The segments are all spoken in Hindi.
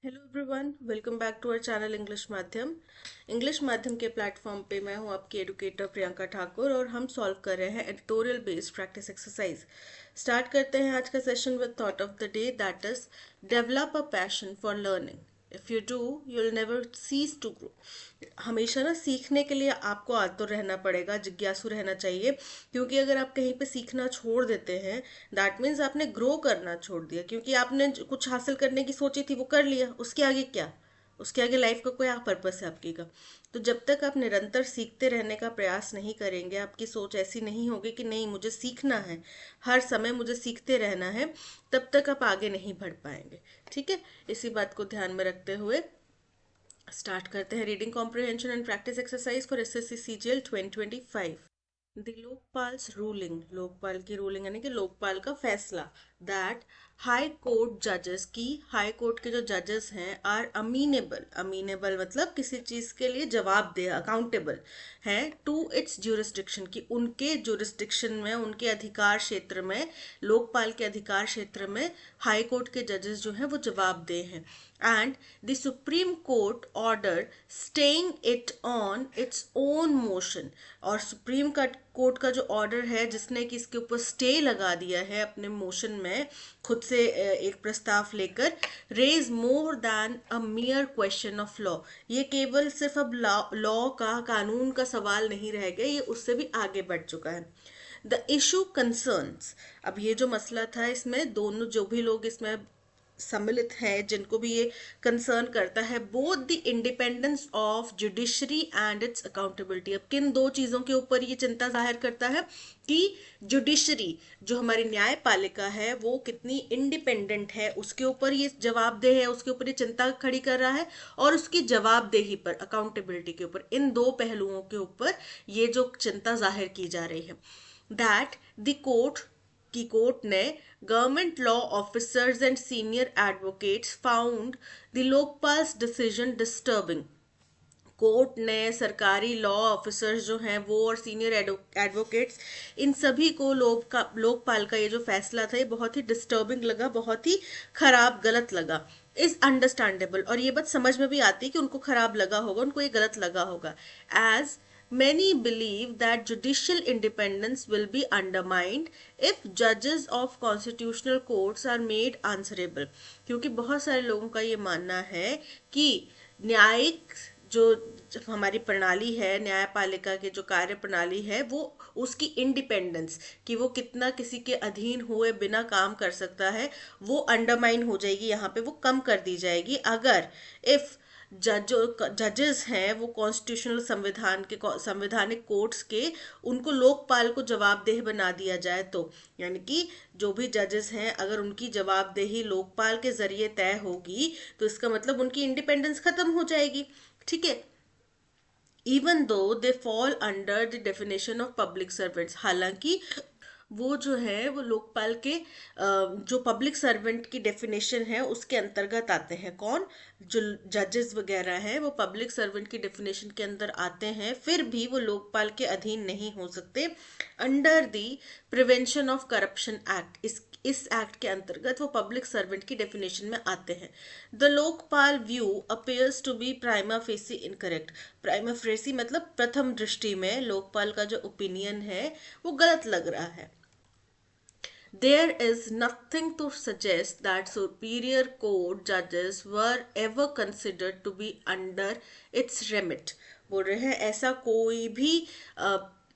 Hello everyone, welcome back to our channel English माध्यम के प्लेटफॉर्म पे मैं हूं आपकी एडुकेटर प्रियंका ठाकुर और हम सॉल्व कर रहे हैं editorial based practice exercise. Start करते हैं आज का session with thought of the day, that is develop a passion for learning. If you do you will never cease to grow. हमेशा ना सीखने के लिए आपको आतुर रहना पड़ेगा, जिज्ञासु रहना चाहिए, क्योंकि अगर आप कहीं पे सीखना छोड़ देते हैं दैट मीन्स आपने ग्रो करना छोड़ दिया, क्योंकि आपने कुछ हासिल करने की सोची थी वो कर लिया, उसके आगे क्या? उसके आगे लाइफ का कोई पर्पस है आपकी का? तो जब तक आप निरंतर सीखते रहने का प्रयास नहीं करेंगे, आपकी सोच ऐसी नहीं होगी कि नहीं मुझे सीखना है, हर समय मुझे सीखते रहना है, तब तक आप आगे नहीं बढ़ पाएंगे। ठीक है, इसी बात को ध्यान में रखते हुए स्टार्ट करते हैं reading comprehension and practice exercise for SSC CGL 2025। The Lokpal's ruling, Lokpal की रूलिंग यानी कि लोकपाल का फैसला, दैट हाई कोर्ट जजेस की, हाई कोर्ट के जो जजेस हैं आर अमीनेबल, अमीनेबल मतलब किसी चीज के लिए जवाबदेह, अकाउंटेबल हैं, टू इट्स ज्यूरिस्डिक्शन की उनके ज्यूरिस्डिक्शन में, उनके अधिकार क्षेत्र में, लोकपाल के अधिकार क्षेत्र में हाई कोर्ट के जजेस जो हैं वो जवाबदेह हैं। And the supreme court order staying it on its own motion, और सुप्रीम कोर्ट का जो ऑर्डर है जिसने कि इसके ऊपर स्टे लगा दिया है अपने मोशन में, खुद से एक प्रस्ताव लेकर, raise more than a mere question of law, ये केवल सिर्फ अब लॉ का, कानून का सवाल नहीं रह गया, ये उससे भी आगे बढ़ चुका है। द इशू कंसर्न्स, अब ये जो मसला था इसमें दोनों जो भी लोग इसमें सम्मिलित हैं, जिनको भी ये कंसर्न करता है, both the independence of judiciary and it's accountability. अब किन दो चीजों के ऊपर ये चिंता जाहिर करता है कि जुडिशरी, जो हमारी न्यायपालिका है, वो कितनी इंडिपेंडेंट है, उसके ऊपर ये जवाबदेह है, उसके ऊपर ये चिंता खड़ी कर रहा है, और उसकी जवाबदेही पर, अकाउंटेबिलिटी के ऊपर, इन दो पहलुओं के ऊपर ये जो चिंता जाहिर की जा रही है। दैट द कोर्ट, की कोर्ट ने government law officers and senior advocates found the Lokpal's decision disturbing. Court ने सरकारी लॉ ऑफिसर्स जो हैं वो और सीनियर एडवोकेट्स, इन सभी को लोकपाल का ये जो फैसला था ये बहुत ही डिस्टर्बिंग लगा, बहुत ही खराब, गलत लगा। इज अंडरस्टैंडेबल, और ये बात समझ में भी आती है कि उनको खराब लगा होगा, उनको ये गलत लगा होगा। As many believe that judicial independence will be undermined if judges of constitutional courts are made answerable, क्योंकि बहुत सारे लोगों का ये मानना है कि न्यायिक जो हमारी प्रणाली है, न्यायपालिका की जो कार्य प्रणाली है, वो उसकी इंडिपेंडेंस, कि वो कितना किसी के अधीन हुए बिना काम कर सकता है, वो अंडरमाइन हो जाएगी, यहाँ पे वो कम कर दी जाएगी अगर इफ जजेस हैं वो कॉन्स्टिट्यूशनल, संविधान के, संवैधानिक कोर्ट्स के, उनको लोकपाल को जवाबदेह बना दिया जाए तो, यानी कि जो भी जजेस हैं अगर उनकी जवाबदेही लोकपाल के जरिए तय होगी तो इसका मतलब उनकी इंडिपेंडेंस खत्म हो जाएगी। ठीक है, even though they fall under the definition of public servants, हालांकि वो जो है वो लोकपाल के जो पब्लिक सर्वेंट की डेफिनेशन है उसके अंतर्गत आते हैं। कौन? जो जजेस वगैरह हैं वो पब्लिक सर्वेंट की डेफिनेशन के अंदर आते हैं, फिर भी वो लोकपाल के अधीन नहीं हो सकते। Under the prevention of corruption act, इस एक्ट के अंतर्गत वो पब्लिक सर्वेंट की डेफिनेशन में आते हैं। The Lokpal view appears to be prima facie incorrect, prima facie मतलब प्रथम दृष्टि में लोकपाल का जो ओपिनियन है वो गलत लग रहा है। There is nothing to suggest that superior court judges were ever considered to be under its remit. बोल रहे हैं ऐसा कोई भी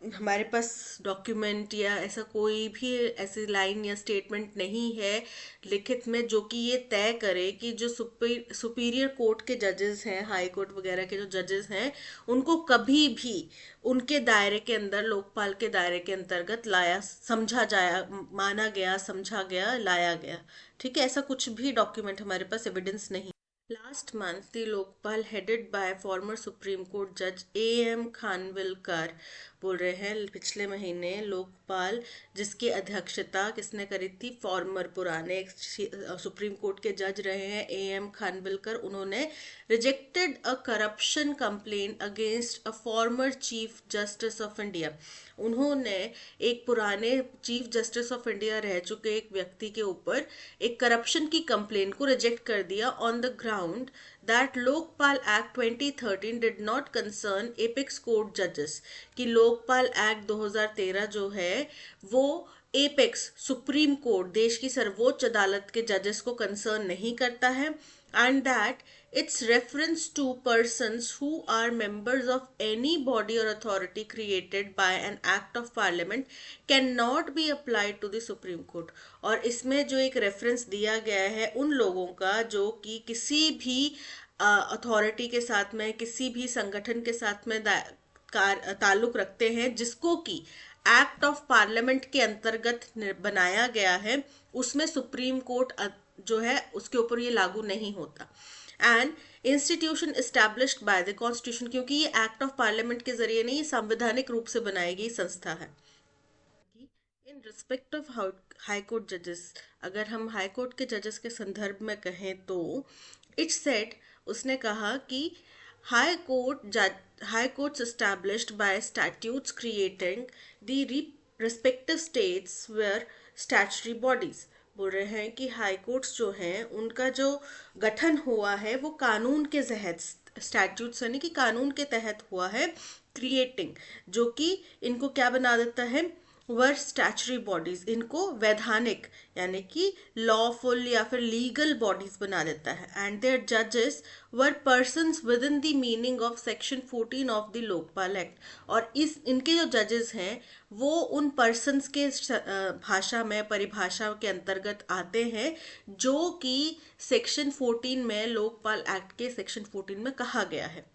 हमारे पास डॉक्यूमेंट या ऐसा कोई भी ऐसी लाइन या स्टेटमेंट नहीं है लिखित में जो कि ये तय करे कि जो सुपीरियर कोर्ट के जजेस हैं, हाई कोर्ट वगैरह के जो जजेस हैं, उनको कभी भी उनके दायरे के अंदर, लोकपाल के दायरे के अंतर्गत लाया, समझा जाया, माना गया, समझा गया, लाया गया। ठीक है, ऐसा कुछ भी डॉक्यूमेंट हमारे पास एविडेंस नहीं। Last month the Lokpal headed by former supreme court जज एएम खानविलकर, बोल रहे हैं पिछले महीने लोकपाल जिसकी अध्यक्षता किसने करी थी? फॉर्मर, पुराने सुप्रीम कोर्ट के जज रहे हैं एएम खानविलकर, उन्होंने rejected a corruption complain against a former chief justice of India, उन्होंने एक पुराने चीफ जस्टिस ऑफ इंडिया रह चुके एक व्यक्ति के ऊपर एक करप्शन की कंप्लेन को रिजेक्ट कर दिया on the ground found that Lokpal Act 2013 did not concern apex court judges, कि लोकपाल एक्ट 2013 जो है वो एपेक्स सुप्रीम कोर्ट देश की सर्वोच्च अदालत के जजेस को कंसर्न नहीं करता है, and that its reference to persons who are members of any body or authority created by an act of parliament cannot be applied to the Supreme Court। और इसमें जो एक रेफरेंस दिया गया है उन लोगों का जो कि किसी भी अथॉरिटी के साथ में, किसी भी संगठन के साथ में ताल्लुक रखते हैं, जिसको कि एक्ट ऑफ पार्लियामेंट के अंतर्गत बनाया गया है, उसमें सुप्रीम कोर्ट जो है उसके ऊपर ये लागू नहीं होता। And institution established by the constitution, क्योंकि ये एक्ट ऑफ पार्लियामेंट के जरिए नहीं, संवैधानिक रूप से बनाई गई संस्था है। In respect of high court जजेस, अगर हम हाई कोर्ट के जजेस के संदर्भ में कहें तो इट सेड, उसने कहा कि high courts established by statutes creating the respective states were statutory bodies। बोल रहे हैं कि हाई कोर्ट्स जो हैं उनका जो गठन हुआ है वो कानून के तहत, स्टैट्यूट्स यानी कि कानून के तहत हुआ है, क्रिएटिंग, जो कि इनको क्या बना देता है, वर स्टैचुटरी बॉडीज, इनको वैधानिक यानी कि लॉफुल या फिर लीगल बॉडीज बना देता है। एंड देयर जजेस were persons within the meaning of section 14 of the Lokpal act. और इनके जो जजेस हैं वो उन पर्सन्स के भाषा में, परिभाषा के अंतर्गत आते हैं जो कि सेक्शन 14 में, लोकपाल एक्ट के सेक्शन 14 में कहा गया है।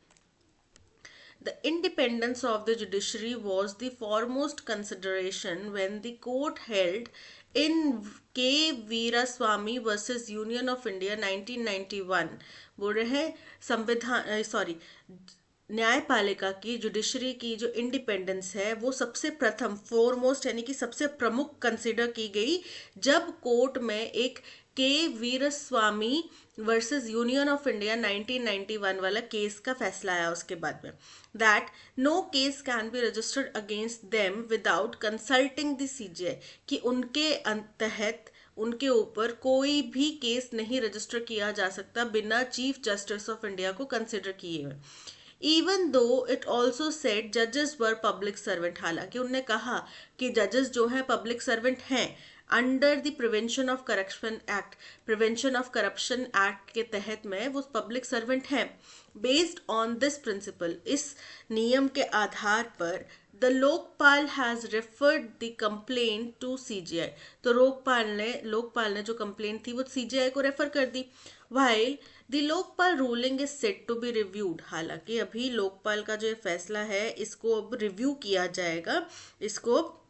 The independence of the judiciary was the foremost consideration when the court held in K. Veeraswamy versus Union of India 1991। बोल रहे हैं संविधान न्यायपालिका की, जुडिशरी की जो इंडिपेंडेंस है वो सबसे प्रथम, फोरमोस्ट यानी कि सबसे प्रमुख कंसिडर की गई जब कोर्ट में एक K Veeraswamy versus union of India 1991 वाला केस का फैसला आया उसके बाद में, that no case can be registered against them without consulting the CJI, कि उनके तहत उनके ऊपर कोई भी केस नहीं रजिस्टर किया जा सकता बिना चीफ जस्टिस ऑफ इंडिया को कंसिडर किए हुए। Even though it also said जजेस वर पब्लिक सर्वेंट, हालांकि उन्होंने कहा कि जजेस जो हैं पब्लिक सर्वेंट हैं under the prevention of corruption act, prevention of corruption act के तहत में वो पब्लिक सर्वेंट हैं। बेस्ड ऑन दिस प्रिंसिपल, इस नियम के आधार पर the Lokpal has referred the complaint to CJI, तो लोकपाल ने जो कंप्लेंट थी वो सीजीआई को रेफर कर दी। While the Lokpal ruling is set to be reviewed, हालांकि अभी लोकपाल का जो फैसला है इसको अब रिव्यू किया जाएगा, इसको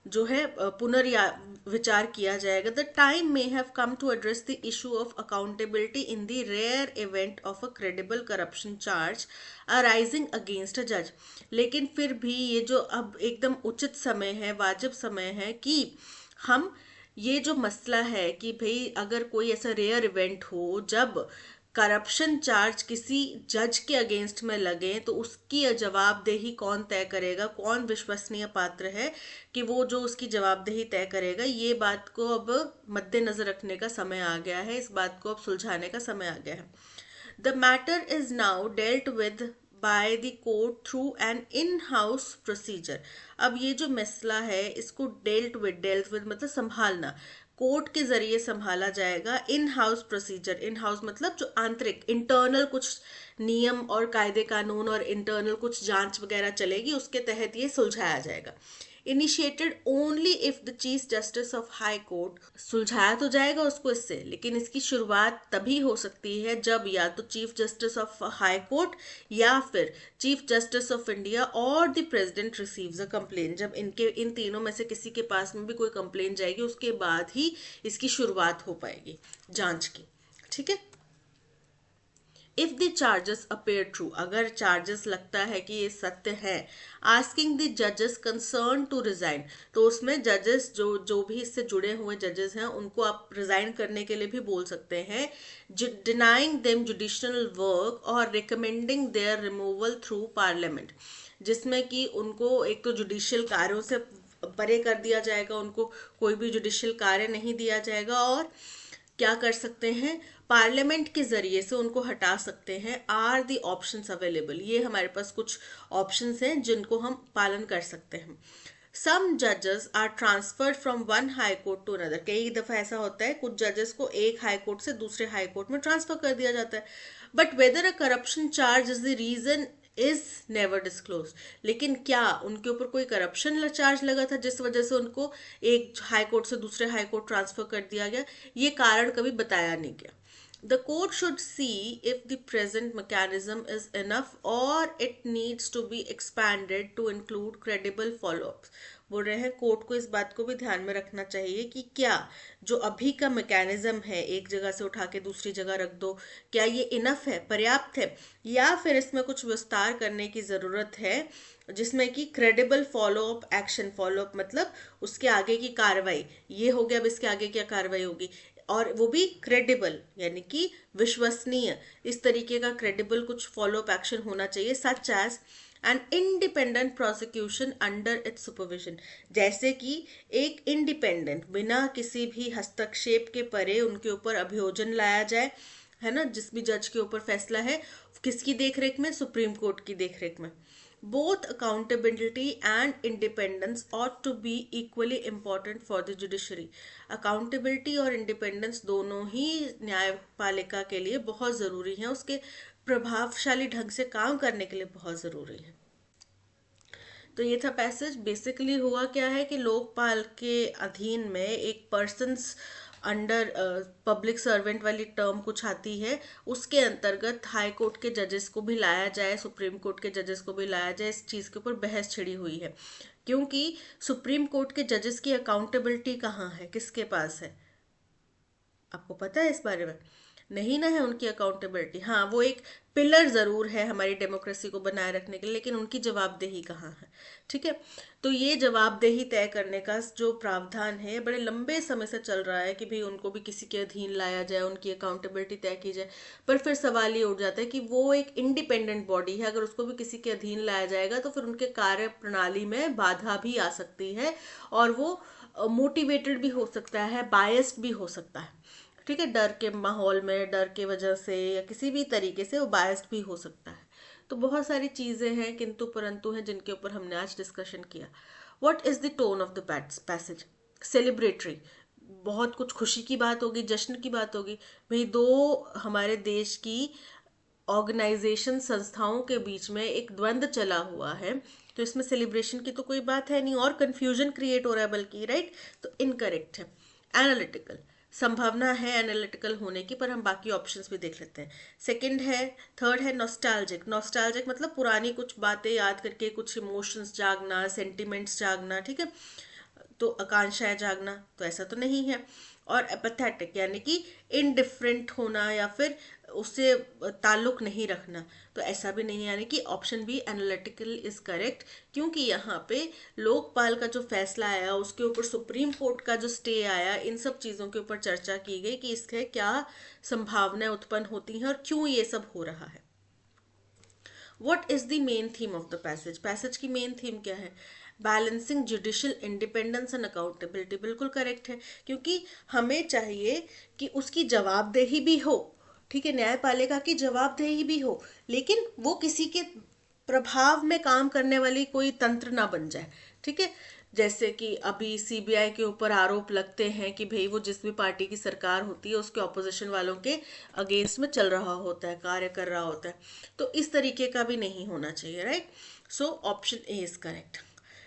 जो है पुनर्विचार किया जाएगा। The time may have come to address the issue of accountability in the rare event of a credible corruption charge arising against a जज, लेकिन फिर भी ये जो अब एकदम उचित समय है, वाजिब समय है कि हम ये जो मसला है कि भाई अगर कोई ऐसा रेयर इवेंट हो जब करप्शन चार्ज किसी जज के अगेंस्ट में लगे, तो उसकी जवाबदेही कौन तय करेगा, कौन विश्वसनीय पात्र है कि वो जो उसकी जवाबदेही तय करेगा, ये बात को अब मद्देनजर रखने का समय आ गया है, इस बात को अब सुलझाने का समय आ गया है। The matter is now dealt with by the court through an in house procedure. अब ये जो मसला है इसको डेल्ट विद मतलब संभालना, कोर्ट के जरिए संभाला जाएगा। In house procedure, in house मतलब जो आंतरिक, इंटरनल कुछ नियम और कायदे कानून और इंटरनल कुछ जांच वगैरह चलेगी, उसके तहत ये सुलझाया जाएगा। Initiated only if the chief justice of high court, सुलझाया तो जाएगा उसको इससे, लेकिन इसकी शुरुआत तभी हो सकती है जब या तो chief justice of high court या फिर चीफ जस्टिस ऑफ इंडिया और the president receives a complain, जब इन तीनों में से किसी के पास में भी कोई कंप्लेन जाएगी उसके बाद ही इसकी शुरुआत हो पाएगी जांच की। ठीक है। If the charges appear true, अगर चार्जेस लगता है कि ये सत्य है, आस्किंग द जजेस कंसर्न टू रिजाइन, तो उसमें जजेस जो भी इससे जुड़े हुए जजेस हैं उनको आप रिजाइन करने के लिए भी बोल सकते हैं। डिनाइंग देम जुडिशियल वर्क और recommending their removal through parliament, जिसमें कि उनको एक तो जुडिशियल कार्यों से परे कर दिया जाएगा, उनको कोई भी जुडिशियल कार्य नहीं दिया जाएगा, और क्या कर सकते हैं, पार्लियामेंट के जरिए से उनको हटा सकते हैं। आर दी ऑप्शंस अवेलेबल, ये हमारे पास कुछ ऑप्शंस हैं जिनको हम पालन कर सकते हैं। सम जजेस are transferred from one high court to another, कई दफा ऐसा होता है कुछ जजेस को एक हाई कोर्ट से दूसरे हाई कोर्ट में ट्रांसफर कर दिया जाता है। But whether a corruption charge is the reason is never disclose, लेकिन क्या उनके ऊपर कोई करप्शन चार्ज लगा था जिस वजह से उनको एक हाई कोर्ट से दूसरे हाई कोर्ट ट्रांसफर कर दिया गया, ये कारण कभी बताया नहीं गया। The court should see if the present mechanism is enough or it needs to be expanded to include credible follow-ups। बोल रहे हैं कोर्ट को इस बात को भी ध्यान में रखना चाहिए कि क्या जो अभी का मैकेनिज्म है, एक जगह से उठा के दूसरी जगह रख दो, क्या ये इनफ है, पर्याप्त है, या फिर इसमें कुछ विस्तार करने की ज़रूरत है, जिसमें कि क्रेडिबल फॉलोअप एक्शन, फॉलोअप मतलब उसके आगे की कार्रवाई, ये हो गया अब इसके आगे क्या कार्रवाई होगी, और वो भी क्रेडिबल यानी कि विश्वसनीय, इस तरीके का क्रेडिबल कुछ फॉलोअप एक्शन होना चाहिए। Such as an independent prosecution under its supervision, जैसे कि एक इंडिपेंडेंट बिना किसी भी हस्तक्षेप के परे उनके ऊपर अभियोजन लाया जाए, है ना, जिस भी जज के ऊपर फैसला है, किसकी देखरेख में, सुप्रीम कोर्ट की देखरेख में। Both accountability and independence ought to be equally important for the judiciary। Accountability और independence दोनों ही न्यायपालिका के लिए बहुत ज़रूरी है, उसके प्रभावशाली ढंग से काम करने के लिए बहुत ज़रूरी है। तो ये था पैसेज। बेसिकली हुआ क्या है कि लोकपाल के अधीन में एक पर्सन्स अंडर पब्लिक सर्वेंट वाली टर्म कुछ आती है, उसके अंतर्गत हाई कोर्ट के जजेस को भी लाया जाए, सुप्रीम कोर्ट के जजेस को भी लाया जाए, इस चीज़ के ऊपर बहस छिड़ी हुई है। क्योंकि सुप्रीम कोर्ट के जजेस की अकाउंटेबिलिटी कहाँ है, किसके पास है, आपको पता है इस बारे में? नहीं ना है उनकी अकाउंटेबिलिटी। हाँ, वो एक पिलर ज़रूर है हमारी डेमोक्रेसी को बनाए रखने के लिए, लेकिन उनकी जवाबदेही कहाँ है? ठीक है, तो ये जवाबदेही तय करने का जो प्रावधान है बड़े लंबे समय से चल रहा है कि भाई उनको भी किसी के अधीन लाया जाए, उनकी अकाउंटेबिलिटी तय की जाए। पर फिर सवाल ये उठ जाता है कि वो एक इंडिपेंडेंट बॉडी है, अगर उसको भी किसी के अधीन लाया जाएगा तो फिर उनके कार्य प्रणाली में बाधा भी आ सकती है, और वो मोटिवेटेड भी हो सकता है, बायस्ड भी हो सकता है। ठीक है, डर के माहौल में, डर के वजह से या किसी भी तरीके से वो बायस्ड भी हो सकता है। तो बहुत सारी चीज़ें हैं किंतु परंतु हैं जिनके ऊपर हमने आज डिस्कशन किया। What is the tone of the passage? Celebratory, बहुत कुछ खुशी की बात होगी, जश्न की बात होगी। भाई दो हमारे देश की ऑर्गेनाइजेशन, संस्थाओं के बीच में एक द्वंद्व चला हुआ है, तो इसमें सेलिब्रेशन की तो कोई बात है नहीं, और कंफ्यूजन क्रिएट हो रहा है बल्कि, राइट? तो इनकरेक्ट है। एनालिटिकल, संभावना है एनालिटिकल होने की, पर हम बाकी ऑप्शंस भी देख लेते हैं। सेकंड है, थर्ड है नॉस्टैल्जिक। नॉस्टैल्जिक मतलब पुरानी कुछ बातें याद करके कुछ इमोशंस जागना, सेंटिमेंट्स जागना, ठीक है, तो आकांक्षाएं जागना, तो ऐसा तो नहीं है। और एपैथेटिक यानी कि इनडिफरेंट होना या फिर उससे ताल्लुक नहीं रखना, तो ऐसा भी नहीं है, यानी कि option B analytical is correct. क्योंकि यहाँ पे लोकपाल का जो फैसला आया, उसके ऊपर सुप्रीम कोर्ट का जो स्टे आया, इन सब चीज़ों के ऊपर चर्चा की गई कि इसके क्या संभावनाएं उत्पन्न होती हैं और क्यों ये सब हो रहा है। What is the main theme of the passage? Passage की मेन थीम क्या है? Balancing judicial independence and accountability. बिल्कुल करेक्ट है, क्योंकि हमें चाहिए कि उसकी जवाबदेही भी हो, ठीक है, न्यायपालिका की जवाबदेही भी हो, लेकिन वो किसी के प्रभाव में काम करने वाली कोई तंत्र ना बन जाए। ठीक है, जैसे कि अभी सीबीआई के ऊपर आरोप लगते हैं कि भाई वो जिस भी पार्टी की सरकार होती है उसके ऑपोजिशन वालों के अगेंस्ट में चल रहा होता है, कार्य कर रहा होता है, तो इस तरीके का भी नहीं होना चाहिए, right? So option A is correct.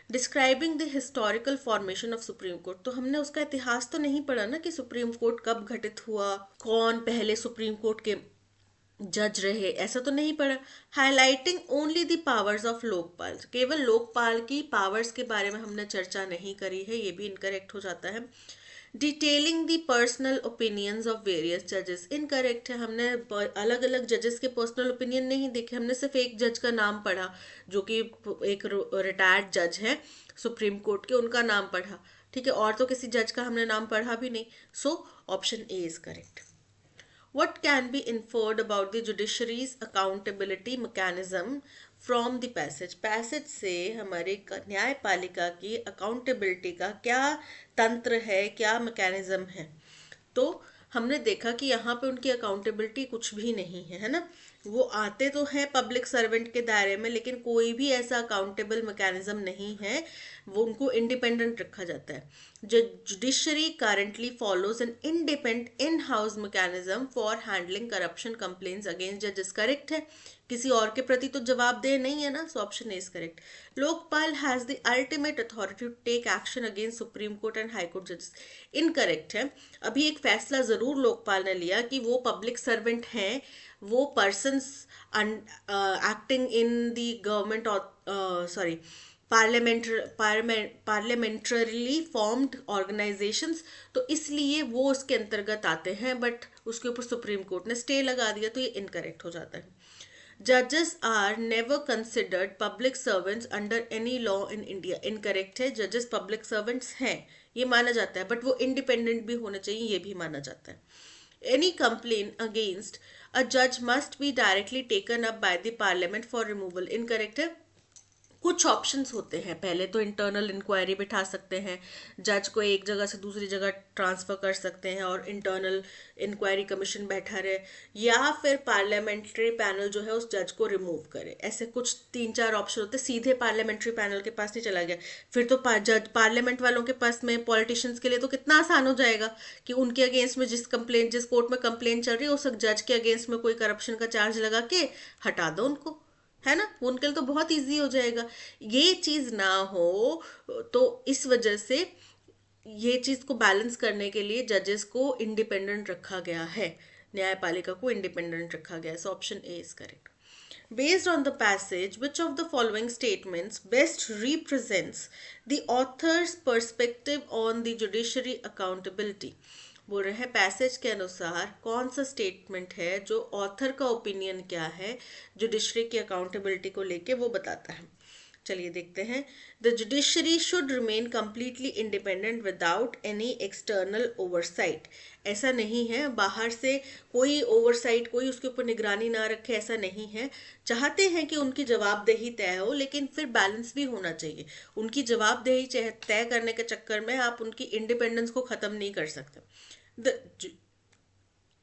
Describing the historical formation of supreme court, तो हमने उसका इतिहास तो नहीं पढ़ा ना कि सुप्रीम कोर्ट कब घटित हुआ, कौन पहले सुप्रीम कोर्ट के जज रहे, ऐसा तो नहीं पड़ा। Highlighting only the powers of Lokpal, केवल लोकपाल की पावर्स के बारे में हमने चर्चा नहीं करी है, ये भी इनकरेक्ट हो जाता है। Detailing the personal opinions of various जजेस, इनकरेक्ट है, हमने अलग अलग जजेस के पर्सनल ओपिनियन नहीं देखे, हमने सिर्फ एक जज का नाम पढ़ा जो कि एक रिटायर्ड जज है सुप्रीम कोर्ट के, उनका नाम पढ़ा, ठीक है, और तो किसी जज का हमने नाम पढ़ा भी नहीं। So option A is correct. What can be inferred about the judiciary's accountability mechanism from the passage? Passage से हमारे न्यायपालिका की अकाउंटेबिलिटी का क्या तंत्र है, क्या मैकेनिज्म है? तो हमने देखा कि यहाँ पे उनकी अकाउंटेबिलिटी कुछ भी नहीं है ना। वो आते तो हैं पब्लिक सर्वेंट के दायरे में, लेकिन कोई भी ऐसा अकाउंटेबल मैकेनिज्म नहीं है, वो उनको इंडिपेंडेंट रखा जाता है। जो judiciary currently follows an independent in house mechanism for handling corruption complaints against जजेस। करेक्ट है, किसी और के प्रति तो जवाबदेह नहीं है ना, so option is correct. Lokpal has the ultimate authority to take action against supreme court and high court जजेस। इनकरेक्ट है। अभी एक फैसला जरूर लोकपाल ने लिया कि वो पब्लिक सर्वेंट हैं, वो persons acting in the government, sorry parliamentarily formed organisations, तो इसलिए वो उसके अंतर्गत आते हैं, बट उसके ऊपर सुप्रीम कोर्ट ने स्टे लगा दिया, तो ये इनकरेक्ट हो जाता है। जजेस are never considered public servants under any law in India. Incorrect है, जजेस पब्लिक सर्वेंट्स हैं, ये माना जाता है, बट वो इंडिपेंडेंट भी होने चाहिए, ये भी माना जाता है। Any complaint against a judge must be directly taken up by the parliament for removal. Incorrect है। कुछ ऑप्शंस होते हैं, पहले तो इंटरनल इंक्वायरी बिठा सकते हैं, जज को एक जगह से दूसरी जगह ट्रांसफर कर सकते हैं और इंटरनल इंक्वायरी कमीशन बैठा रहे, या फिर पार्लियामेंट्री पैनल जो है उस जज को रिमूव करे। ऐसे कुछ 3-4 ऑप्शन होते हैं। सीधे पार्लियामेंट्री पैनल के पास नहीं चला गया, फिर तो जज पार्लियामेंट वालों के पास में पॉलिटिशियंस के लिए तो कितना आसान हो जाएगा कि उनके अगेंस्ट में जिस कोर्ट में कंप्लेंट चल रही है उस जज के अगेंस्ट में कोई करप्शन का चार्ज लगा के हटा दो उनको, है ना, उनके लिए तो बहुत इजी हो जाएगा। ये चीज ना हो, तो इस वजह से ये चीज को बैलेंस करने के लिए जजेस को इंडिपेंडेंट रखा गया है, न्यायपालिका को इंडिपेंडेंट रखा गया है। So option A is correct. Based on the passage, which of the following statements best represents the author's perspective on the judiciary accountability? बोल रहे हैं पैसेज के अनुसार कौन सा स्टेटमेंट है जो ऑथर का ओपिनियन क्या है जुडिशरी की अकाउंटेबिलिटी को लेके वो बताता है। चलिए देखते हैं। The judiciary should remain completely independent without any external oversight. ऐसा नहीं है बाहर से कोई ओवरसाइट, कोई उसके ऊपर निगरानी ना रखे, ऐसा नहीं है। चाहते हैं कि उनकी जवाबदेही तय हो, लेकिन फिर बैलेंस भी होना चाहिए। उनकी जवाबदेही तय करने के चक्कर में आप उनकी इंडिपेंडेंस को खत्म नहीं कर सकते।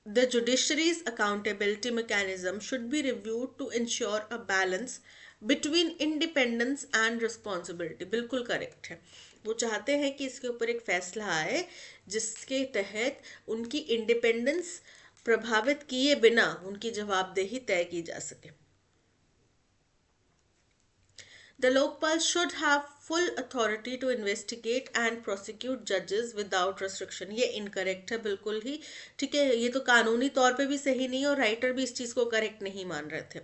The judiciary's accountability mechanism should be reviewed to ensure a balance between independence and responsibility. बिल्कुल करेक्ट है। वो चाहते हैं कि इसके ऊपर एक फैसला आए जिसके तहत उनकी इंडिपेंडेंस प्रभावित किए बिना उनकी जवाबदेही तय की जा सके। The Lokpal should have full authority to investigate and prosecute judges without restriction. ये इनकरेक्ट है बिल्कुल ही, ठीक है। ये तो कानूनी तौर पे भी सही नहीं है और राइटर भी इस चीज़ को करेक्ट नहीं मान रहे थे।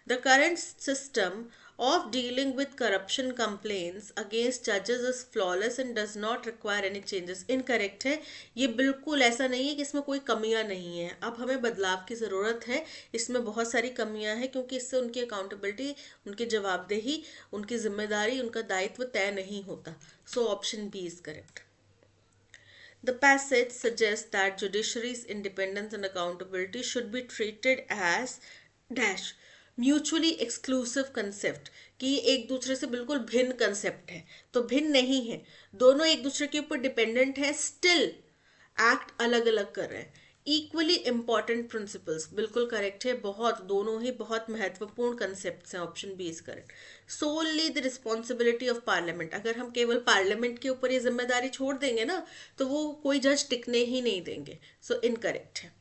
The current system of dealing with corruption complaints against judges is flawless and does not require any changes. Incorrect है, ये बिल्कुल ऐसा नहीं है कि इसमें कोई कमियां नहीं है। अब हमें बदलाव की ज़रूरत है, इसमें बहुत सारी कमियां हैं क्योंकि इससे उनकी अकाउंटेबिलिटी, उनकी जवाबदेही, उनकी जिम्मेदारी, उनका दायित्व तय नहीं होता। So option B is correct. The passage suggests that judiciary's independence and accountability should be treated as dash mutually exclusive concept, कि एक दूसरे से बिल्कुल भिन्न कंसेप्ट है, तो भिन्न नहीं है, दोनों एक दूसरे के ऊपर डिपेंडेंट है, स्टिल एक्ट अलग अलग कर रहे हैं। इक्वली इंपॉर्टेंट प्रिंसिपल्स, बिल्कुल करेक्ट है, बहुत, दोनों ही बहुत महत्वपूर्ण कंसेप्ट हैं। Option B is correct. Solely the responsibility of parliament, अगर हम केवल पार्लियामेंट के ऊपर ये जिम्मेदारी छोड़ देंगे ना तो वो कोई जज टिकने ही नहीं देंगे। सो इनकरेक्ट है।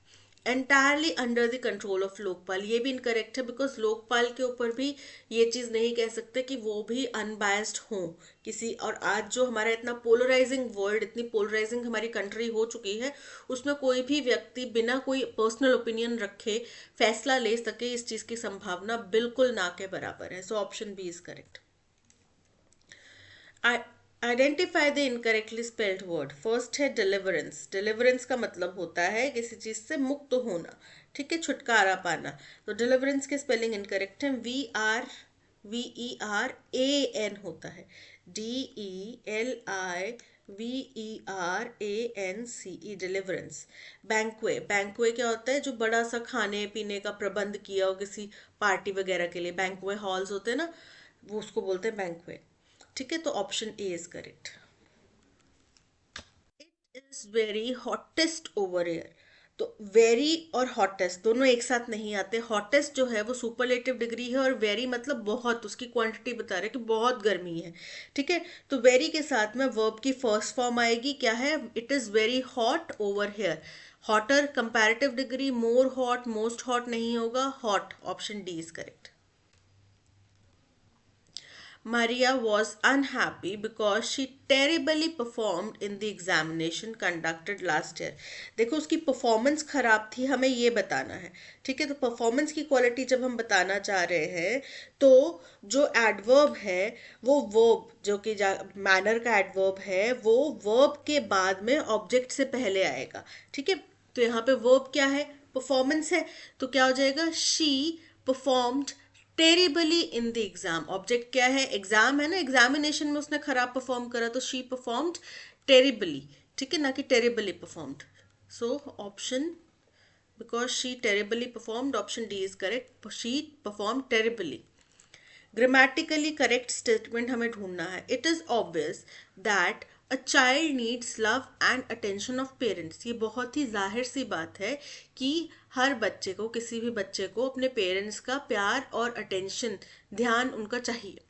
Entirely under the control of Lokpal, ये भी इनकरेक्ट है, बिकॉज लोकपाल के ऊपर भी ये चीज़ नहीं कह सकते कि वो भी अनबायस्ड हों किसी। और आज जो हमारा इतना पोलराइजिंग वर्ल्ड, इतनी पोलराइजिंग हमारी कंट्री हो चुकी है, उसमें कोई भी व्यक्ति बिना कोई पर्सनल ओपिनियन रखे फैसला ले सके, इस चीज़ की संभावना बिल्कुल ना के बराबर है। So option B is correct. Identify the incorrectly spelled word. First है डिलीवरेंस। डिलीवरेंस का मतलब होता है किसी चीज से मुक्त होना, ठीक है, छुटकारा पाना। तो डिलीवरेंस के स्पेलिंग इनकरेक्ट है। VERAN होता है, DELIVERANCE, डिलीवरेंस। बैंक्वे, बैंक्वे क्या होता है, जो बड़ा सा खाने पीने का प्रबंध किया हो किसी पार्टी वगैरह के लिए, बैंक्वे हॉल्स होते हैं ना, वो उसको बोलते हैं बैंक्वे, ठीक है। तो option A is correct. It is very hottest over air. तो वेरी और हॉटेस्ट दोनों एक साथ नहीं आते। हॉटेस्ट जो है वो सुपरलेटिव डिग्री है, और वेरी मतलब बहुत, उसकी क्वांटिटी बता रहे हैं कि बहुत गर्मी है। ठीक है, तो वेरी के साथ में वर्ब की फर्स्ट फॉर्म आएगी, क्या है, it is very hot over here. Hotter comparative degree, more hot, most hot नहीं होगा, hot, option D is correct. Maria was unhappy because she terribly performed in the examination conducted last year. देखो उसकी परफॉर्मेंस खराब थी, हमें ये बताना है। ठीक है, तो परफॉर्मेंस की क्वालिटी जब हम बताना चाह रहे हैं तो जो एडवर्ब है वो वर्ब, जो कि मैनर का एडवर्ब है, वो वर्ब के बाद में ऑब्जेक्ट से पहले आएगा। ठीक है, तो यहाँ पे वर्ब क्या है, परफॉर्मेंस है, तो क्या हो जाएगा, she performed terribly in the exam. Object क्या है, एग्जाम है ना, एग्जामिनेशन में उसने खराब परफॉर्म करा, तो शी परफॉर्म्ड टेरिबली। ठीक है, ना कि terribly performed. So option, because she terribly performed, option D is correct, she perform terribly. Grammatically correct statement हमें ढूंढना है। It is obvious that a child needs love and attention of parents. ये बहुत ही जाहिर सी बात है कि हर बच्चे को, किसी भी बच्चे को अपने पेरेंट्स का प्यार और अटेंशन, ध्यान उनका चाहिए।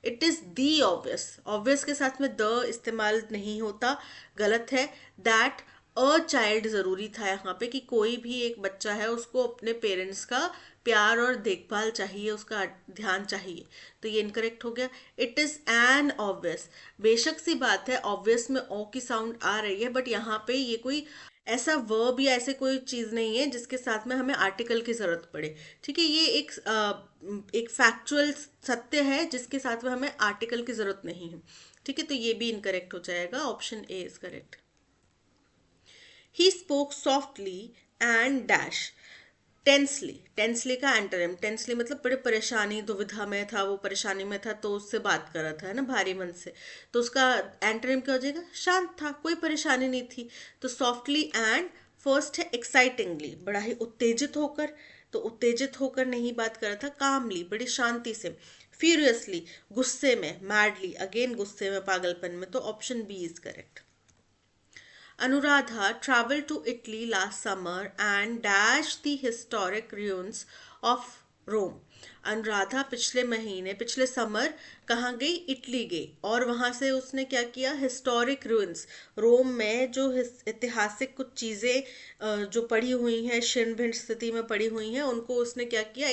It is the obvious, obvious के साथ में द इस्तेमाल नहीं होता, गलत है। दैट अ चाइल्ड ज़रूरी था यहाँ पे, कि कोई भी एक बच्चा है उसको अपने पेरेंट्स का प्यार और देखभाल चाहिए, उसका ध्यान चाहिए, तो ये इनकरेक्ट हो गया। इट इज़ एन ऑब्वियस, बेशक सी बात है, ऑब्वियस में ओ की साउंड आ रही है, बट यहाँ पे ये कोई ऐसा वर्ब या ऐसे कोई चीज़ नहीं है जिसके साथ में हमें आर्टिकल की ज़रूरत पड़े। ठीक है, ये एक फैक्चुअल सत्य है जिसके साथ में हमें आर्टिकल की ज़रूरत नहीं है। ठीक है, तो ये भी इनकरेक्ट हो जाएगा, option A is correct. He spoke softly and dash tensely. Tensely का एंटोनिम, टेंसली मतलब बड़े परेशानी दुविधा में था, वो परेशानी में था तो उससे बात कर रहा था, है ना, भारी मन से, तो उसका एंटोनिम क्या हो जाएगा, शांत था, कोई परेशानी नहीं थी। तो सॉफ्टली एंड फर्स्ट है एक्साइटिंगली, बड़ा ही उत्तेजित होकर, तो उत्तेजित होकर नहीं बात कर रहा था, कामली, बड़ी शांति से। फ्यूरियसली, गुस्से में, मैडली, अगेन गुस्से में, पागलपन में, तो option B is correct. Anuradha traveled to Italy last summer and dashed the historic ruins of Rome. Anuradha पिछले महीने, पिछले समर कहाँ गई, इटली गई, और वहां से उसने क्या किया, हिस्टोरिक रूइंस, रोम में जो ऐतिहासिक कुछ चीज़ें जो पड़ी हुई हैं, छिन्न भिन्न स्थिति में पड़ी हुई हैं, उनको उसने क्या किया,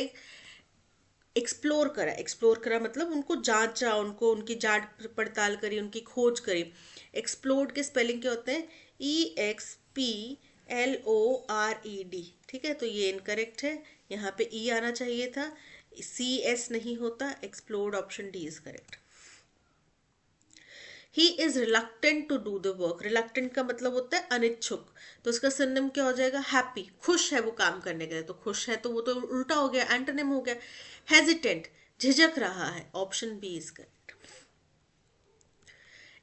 एक्सप्लोर करा। एक्सप्लोर करा मतलब उनको जांचा, उनको उनकी जांच पड़ताल करी, उनकी खोज करी। एक्सप्लोर्ड के स्पेलिंग क्या होते हैं, EXPLORED। ठीक है, तो ये इनकरेक्ट है, यहाँ पे ई आना चाहिए था, CS नहीं होता, explored, option D is correct. He is reluctant to do the work. Reluctant का मतलब होता है अनिच्छुक, तो उसका सिनोनिम क्या हो जाएगा, हैप्पी, खुश है वो काम करने के लिए, तो खुश है तो वो तो उल्टा हो गया, एंटोनिम हो गया। हेजिटेंट, झिझक रहा है, option B is correct.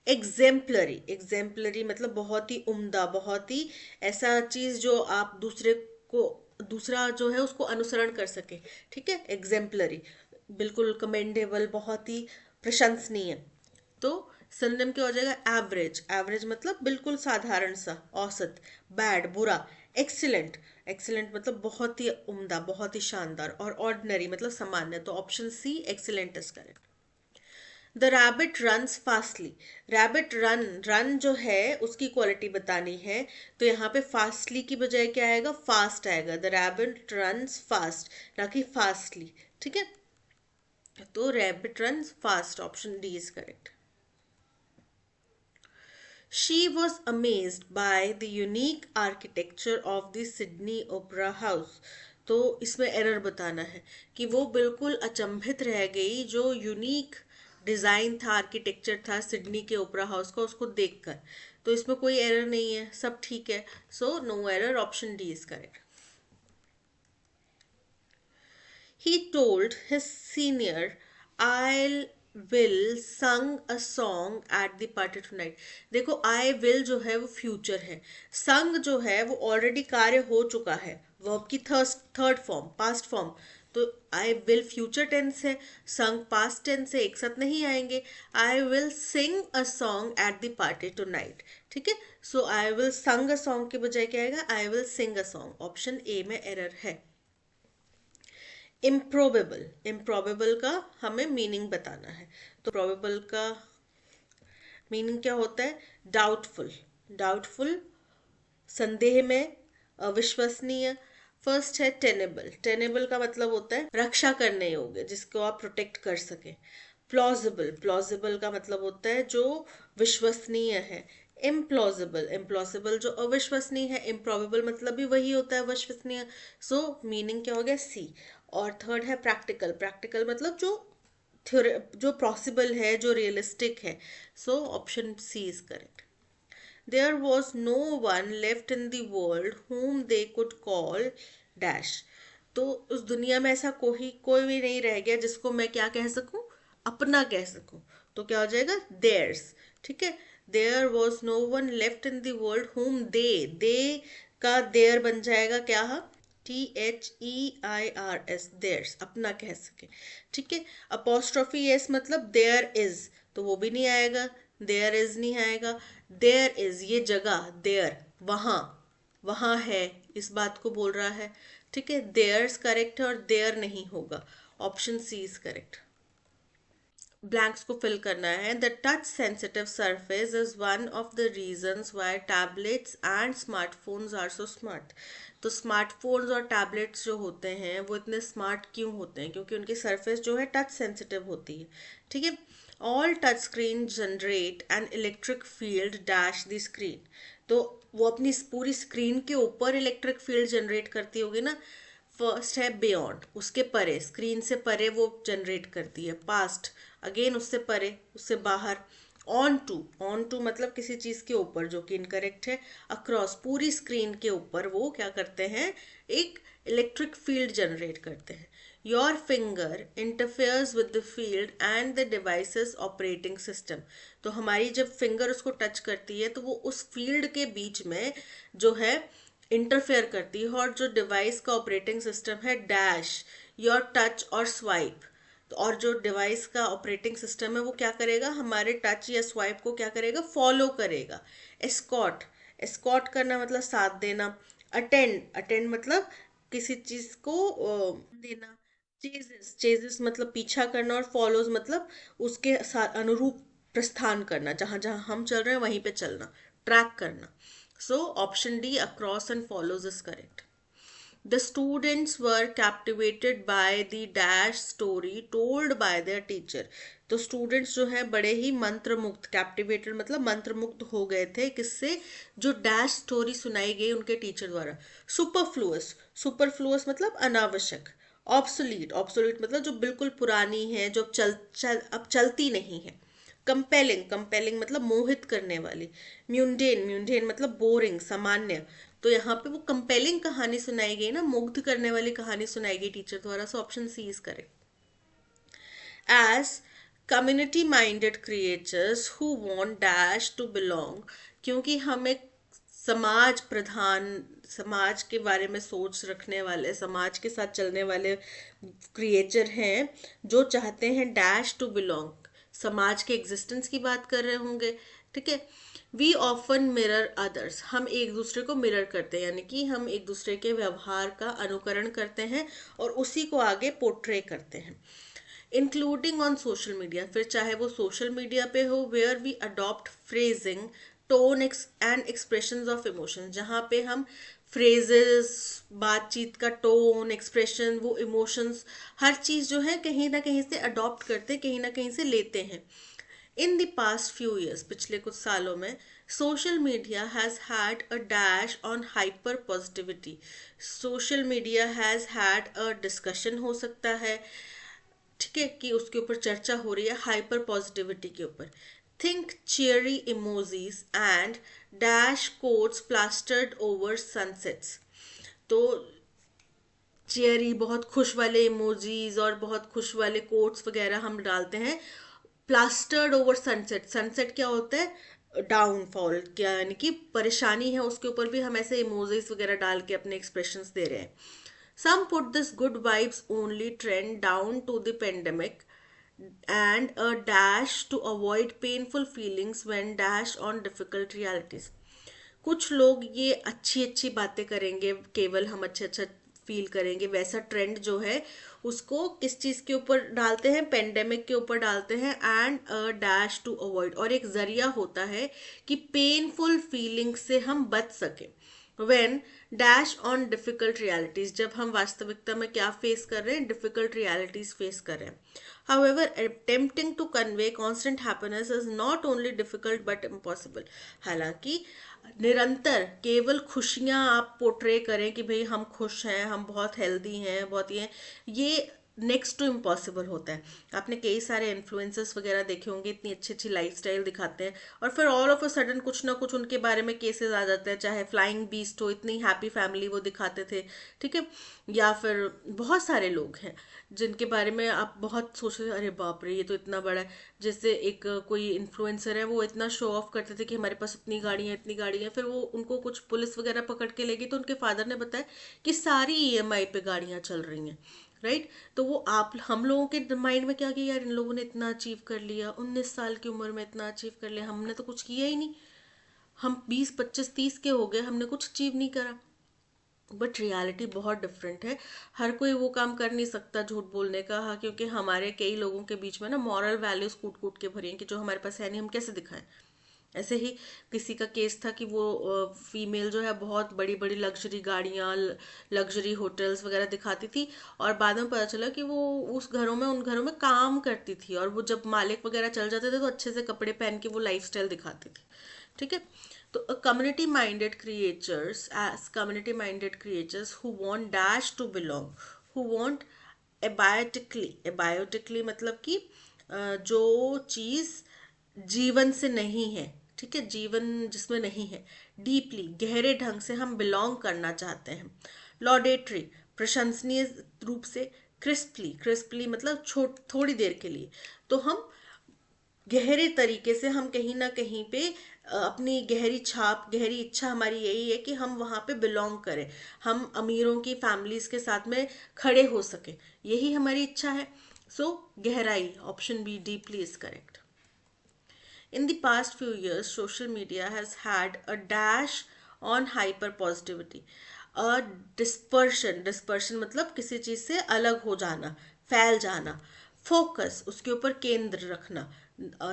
Exemplary, exemplary मतलब बहुत ही उम्दा, बहुत ही ऐसा चीज जो आप दूसरे को, दूसरा जो है उसको अनुसरण कर सके। ठीक है, एग्जेम्पलरी, बिल्कुल कमेंडेबल, बहुत ही प्रशंसनीय। तो सिनोनिम क्या हो जाएगा, एवरेज, एवरेज मतलब बिल्कुल साधारण सा, औसत। बैड, बुरा। एक्सीलेंट, एक्सीलेंट मतलब बहुत ही उम्दा, बहुत ही शानदार, और ऑर्डिनरी मतलब सामान्य, तो option C excellent is correct. The rabbit runs fastly. Rabbit run, run जो है उसकी क्वालिटी बतानी है, तो यहाँ पे फास्टली की बजाय क्या आएगा, फास्ट आएगा। द रैबिट रन्स फास्ट, ना कि फास्टली। ठीक है, तो rabbit runs fast, option D is correct. She was amazed by the unique architecture of the Sydney Opera House. तो इसमें एरर बताना है कि वो बिल्कुल अचंभित रह गई, जो यूनिक डिज़ाइन था, आर्किटेक्चर था सिडनी के ओपरा हाउस का, उसको देखकर। तो इसमें कोई एरर नहीं है, सब ठीक है, so no error, option D is correct. He told his senior, I will sung a song at the party tonight. देखो I will जो है वो फ्यूचर है, संग जो है वो ऑलरेडी कार्य हो चुका है, वर्ब की थर्ड फॉर्म, पास्ट फॉर्म, तो आई विल फ्यूचर टेंस है, संग पास्ट टेंस है, एक साथ नहीं आएंगे। I will sing a song at the party tonight. ठीक है, सो आई विल संग अ सॉन्ग के बजाय क्या आएगा, आई will sing a song. Option A में एरर है। इम्प्रोबेबल, इम्प्रोबेबल का हमें मीनिंग बताना है। तो प्रोबेबल का मीनिंग क्या होता है, डाउटफुल, डाउटफुल संदेह में, अविश्वसनीय। फर्स्ट है टेनेबल, टेनेबल का मतलब होता है रक्षा करने योग्य, जिसको आप प्रोटेक्ट कर सके। प्लॉजिबल, प्लॉजिबल का मतलब होता है जो विश्वसनीय है। इम्प्लॉजिबल, इम्प्लॉजिबल जो अविश्वसनीय है। इम्प्रॉबेबल मतलब भी वही होता है, अविश्वसनीय। सो मीनिंग क्या हो गया, सी। और थर्ड है प्रैक्टिकल, प्रैक्टिकल मतलब जो जो पॉसिबल है, जो रियलिस्टिक है। So option C is correct. There was no one left in the world whom they could call dash. तो उस दुनिया में ऐसा कोई कोई भी नहीं रह गया जिसको मैं क्या कह सकूं, अपना कह सकूं। तो क्या हो जाएगा, theirs। ठीक है, there was no one left in the world whom they का their बन जाएगा क्या, THEIRS, theirs, अपना कह सके। ठीक है, अपोस्ट्रोफी एस मतलब देयर इज, तो वो भी नहीं आएगा, देयर इज नहीं आएगा। देयर इज ये जगह, देयर वहाँ, वहाँ है, इस बात को बोल रहा है। ठीक है, देयर्स करेक्ट है और देयर नहीं होगा। Option C is correct. Blanks को फिल करना है। The touch sensitive surface is one of the reasons why tablets and smartphones are so smart. तो स्मार्टफोन्स और टैबलेट्स जो होते हैं वो इतने स्मार्ट क्यों होते हैं, क्योंकि उनकी सरफेस जो है टच सेंसिटिव होती है। ठीक है, all touch screen generate an electric field dash the screen. तो वो अपनी पूरी स्क्रीन के ऊपर इलेक्ट्रिक फील्ड जनरेट करती होगी ना। फर्स्ट है बियॉन्ड, उसके परे, स्क्रीन से परे वो जनरेट करती है। पास्ट, अगेन उससे परे, उससे बाहर। ऑन टू, ऑन टू मतलब किसी चीज के ऊपर, जो कि इनकरेक्ट है। अक्रॉस, पूरी स्क्रीन के ऊपर वो क्या करते हैं, एक इलेक्ट्रिक फील्ड जनरेट करते हैं। Your finger interferes with the field and the devices operating system. तो हमारी जब फिंगर उसको टच करती है तो वो उस फील्ड के बीच में जो है इंटरफेयर करती है, और जो डिवाइस का ऑपरेटिंग सिस्टम है डैश योर टच और स्वाइप। तो और जो डिवाइस का ऑपरेटिंग सिस्टम है वो क्या करेगा, हमारे टच या स्वाइप को क्या करेगा, फॉलो करेगा। एस्कॉट, एस्कॉट करना मतलब साथ देना। अटेंड, अटेंड मतलब किसी चीज को देना। चेजेस, चेजेस मतलब पीछा करना। और फॉलोज मतलब उसके अनुरूप प्रस्थान करना, जहां जहां हम चल रहे हैं वहीं पे चलना, ट्रैक करना। So option D, across and follows is correct. The students were captivated by the dash story told by their teacher. तो स्टूडेंट्स जो है बड़े ही मंत्रमुग्ध, कैप्टिवेटेड मतलब मंत्रमुग्ध हो गए थे, किससे, जो डैश स्टोरी सुनाई गई उनके टीचर द्वारा। सुपरफ्लुअस, सुपरफ्लुअस मतलब अनावश्यक। ऑब्सोलीट, ऑब्सोलीट मतलब जो बिल्कुल पुरानी है, जो अब चलती नहीं है। कंपेलिंग, कंपेलिंग मतलब मोहित करने वाली। म्यूंडेन, म्यूंडेन मतलब बोरिंग, सामान्य। तो यहाँ पे वो कंपेलिंग कहानी सुनाई गई ना, मुग्ध करने वाली कहानी सुनाई गई टीचर द्वारा। So option C is correct. As community minded creatures who want dash to belong, क्योंकि हम एक समाज प्रधान, समाज के बारे में सोच रखने वाले, समाज के साथ चलने वाले क्रिएचर हैं, जो चाहते हैं डैश टू बिलोंग, समाज के एग्जिस्टेंस की बात कर रहे होंगे। ठीक है, वी ऑफन मिरर अदर्स, हम एक दूसरे को मिरर करते हैं, यानी कि हम एक दूसरे के व्यवहार का अनुकरण करते हैं और उसी को आगे पोर्ट्रे करते हैं। इंक्लूडिंग ऑन सोशल मीडिया, फिर चाहे वो सोशल मीडिया पे हो, where we adopt phrasing tone and expressions of emotions, जहाँ पे हम फ्रेजेस, बातचीत का टोन, एक्सप्रेशन, वो इमोशंस, हर चीज जो है कहीं ना कहीं से अडॉप्ट करते, कहीं ना कहीं से लेते हैं। In the past few years, पिछले कुछ सालों में, social media has had a dash on hyper positivity. Social media has had a discussion हो सकता है, ठीक है, कि उसके ऊपर चर्चा हो रही है हाइपर पॉजिटिविटी के ऊपर। Think चेयरी emojis and dash quotes plastered over sunsets. तो चेयरी बहुत खुश वाले इमोजीज और बहुत खुश वाले कोट्स वगैरह हम डालते हैं। प्लास्टर्ड ओवर सनसेट, सनसेट क्या होता है, डाउनफॉल, क्या यानी कि परेशानी है, उसके ऊपर भी हम ऐसे इमोजीज वगैरह डाल के अपने एक्सप्रेशंस दे रहे हैं। Some put this good vibes only trend down to the pandemic and a dash to avoid painful feelings when dash on difficult realities. कुछ लोग ये अच्छी अच्छी बातें करेंगे, केवल हम अच्छा अच्छा फील करेंगे, वैसा ट्रेंड जो है उसको किस चीज के ऊपर डालते हैं, पेंडेमिक के ऊपर डालते हैं, and a dash to avoid, और एक जरिया होता है कि पेनफुल फीलिंग से हम बच सके। When dash on difficult realities, जब हम वास्तविकता में क्या फेस कर रहे हैं, डिफिकल्ट रियलिटीज फेस कर रहे हैं। However, attempting to convey constant happiness is not only difficult but impossible. हालांकि निरंतर केवल खुशियां आप पोर्ट्रे करें कि भाई हम खुश हैं, हम बहुत हेल्दी हैं, बहुत ये नेक्स्ट टू इम्पॉसिबल होता है। आपने कई सारे इन्फ्लुएंसर्स वगैरह देखे होंगे, इतनी अच्छी अच्छी लाइफस्टाइल दिखाते हैं और फिर ऑल ऑफ अ सडन कुछ ना कुछ उनके बारे में केसेस आ जाते हैं, चाहे फ्लाइंग बीस्ट हो, इतनी हैप्पी फैमिली वो दिखाते थे, ठीक है। या फिर बहुत सारे लोग हैं जिनके बारे में आप बहुत सोच रहे अरे बाप रे ये तो इतना बड़ा है। जैसे एक कोई इन्फ्लुएंसर है, वो इतना शो ऑफ करते थे कि हमारे पास इतनी गाड़ी है, इतनी गाड़ी है, फिर वो उनको कुछ पुलिस वगैरह पकड़ के लेगी तो उनके फादर ने बताया कि सारी ईएमआई पे गाड़ियां चल रही हैं, राइट। तो वो आप हम लोगों के माइंड में क्या किया, यार इन लोगों ने इतना अचीव कर लिया, 19 साल की उम्र में इतना अचीव कर लिया, हमने तो कुछ किया ही नहीं, हम 20 25 30 के हो गए, हमने कुछ अचीव नहीं करा। बट रियलिटी बहुत डिफरेंट है। हर कोई वो काम कर नहीं सकता झूठ बोलने का, हाँ, क्योंकि हमारे कई लोगों के बीच में ना मॉरल वैल्यूज कूट कूट के भरी हैं कि जो हमारे पास है नहीं, हम कैसे दिखाएं। ऐसे ही किसी का केस था कि वो फीमेल जो है बहुत बड़ी बड़ी लग्जरी गाड़ियाँ, लग्जरी होटल्स वगैरह दिखाती थी, और बाद में पता चला कि वो उस घरों में उन घरों में काम करती थी, और वो जब मालिक वगैरह चल जाते थे तो अच्छे से कपड़े पहन के वो लाइफस्टाइल दिखाती थी, ठीक है। तो community minded creatures, as community minded creatures who want dash to belong, who want abiotically, abiotically मतलब कि जो चीज जीवन से नहीं है, ठीक है, जीवन जिसमें नहीं है, डीपली गहरे ढंग से हम बिलोंग करना चाहते हैं। लॉडेटरी प्रशंसनीय रूप से, क्रिस्पली, क्रिस्पली मतलब थोड़ी देर के लिए, तो हम गहरे तरीके से हम कहीं ना कहीं पे अपनी गहरी छाप, गहरी इच्छा हमारी यही है कि हम वहां पे बिलोंग करें, हम अमीरों की फैमिलीज के साथ में खड़े हो सके, यही हमारी इच्छा है। सो गहराई, option B deeply is correct. In the past few years, social media has had a dash on hyper positivity. A dispersion, dispersion मतलब किसी चीज से अलग हो जाना, फैल जाना। फोकस, उसके ऊपर केंद्र रखना,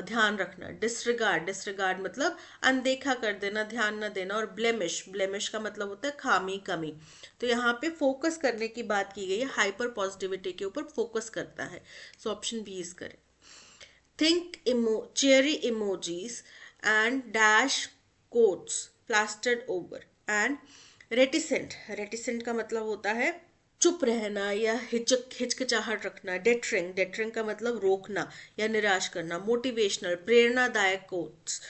ध्यान रखना। डिसरिगार्ड, डिसरिगार्ड मतलब अनदेखा कर देना, ध्यान न देना। और ब्लेमिश, ब्लेमिश का मतलब होता है खामी, कमी। तो यहाँ पे फोकस करने की बात की गई है, हाइपर पॉजिटिविटी के ऊपर फोकस करता है। So option B is correct. Think cheery emojis and dash quotes plastered over, and reticent, reticent का मतलब होता है चुप रहना या हिचकिचाहट रखना। डेटरिंग, डेटरिंग का मतलब रोकना या निराश करना। मोटिवेशनल, प्रेरणादायक कोट्स।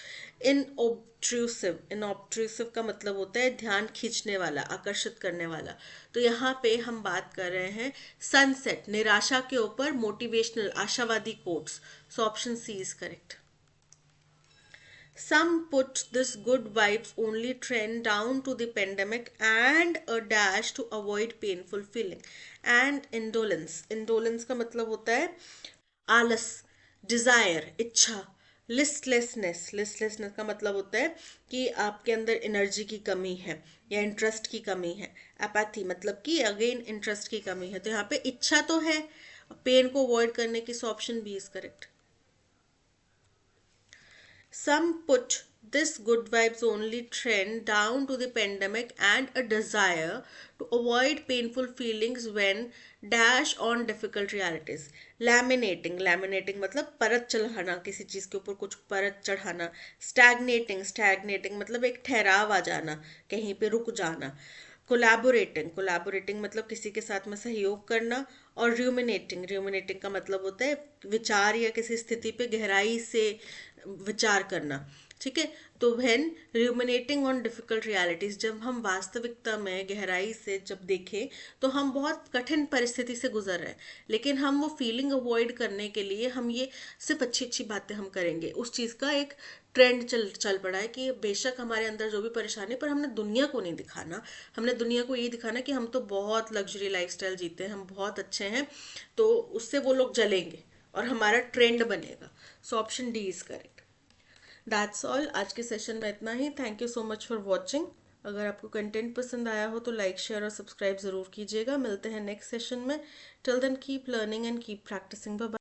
इनऑब्ट्रूसिव, इनऑब्ट्रूसिव का मतलब होता है ध्यान खींचने वाला, आकर्षित करने वाला। तो यहाँ पे हम बात कर रहे हैं सनसेट, निराशा के ऊपर मोटिवेशनल, आशावादी quotes. So option C is correct. Some put this good vibes only trend down to the pandemic and a dash to avoid painful feeling. And indolence, indolence का मतलब होता है आलस, डिजायर, इच्छा। लिस्टलेसनेस, लिस्टलेसनेस का मतलब होता है कि आपके अंदर एनर्जी की कमी है या इंटरेस्ट की कमी है। एपैथी मतलब कि अगेन इंटरेस्ट की कमी है। तो यहाँ पे इच्छा तो है पेन को अवॉइड करने की, so option B is correct. Some put this good vibes only trend down to the pandemic and a desire to avoid painful feelings when dash on difficult realities. Laminating, laminating मतलब परत चढ़ाना, किसी चीज के ऊपर कुछ परत चढ़ाना। Stagnating, stagnating मतलब एक ठहराव आ जाना, कहीं पे रुक जाना। कोलैबोरेटिंग, कोलैबोरेटिंग मतलब किसी के साथ में सहयोग करना। और र्यूमिनेटिंग, र्यूमिनेटिंग का मतलब होता है विचार या किसी स्थिति पे गहराई से विचार करना, ठीक है। तो व्हेन र्यूमिनेटिंग ऑन डिफिकल्ट रियलिटीज, जब हम वास्तविकता में गहराई से जब देखें तो हम बहुत कठिन परिस्थिति से गुजर रहे हैं, लेकिन हम वो फीलिंग अवॉइड करने के लिए हम ये सिर्फ अच्छी अच्छी बातें हम करेंगे। उस चीज का एक ट्रेंड चल चल पड़ा है कि बेशक हमारे अंदर जो भी परेशानी, पर हमने दुनिया को नहीं दिखाना, हमने दुनिया को ये दिखाना कि हम तो बहुत लग्जरी लाइफस्टाइल जीते हैं, हम बहुत अच्छे हैं। तो उससे वो लोग जलेंगे और हमारा ट्रेंड बनेगा। So option D is correct. That's all, आज के सेशन में इतना ही। Thank you so much for watching. अगर आपको कंटेंट पसंद आया हो तो लाइक, शेयर और सब्सक्राइब ज़रूर कीजिएगा। मिलते हैं नेक्स्ट सेशन में। Till then keep learning and keep practising. Bye.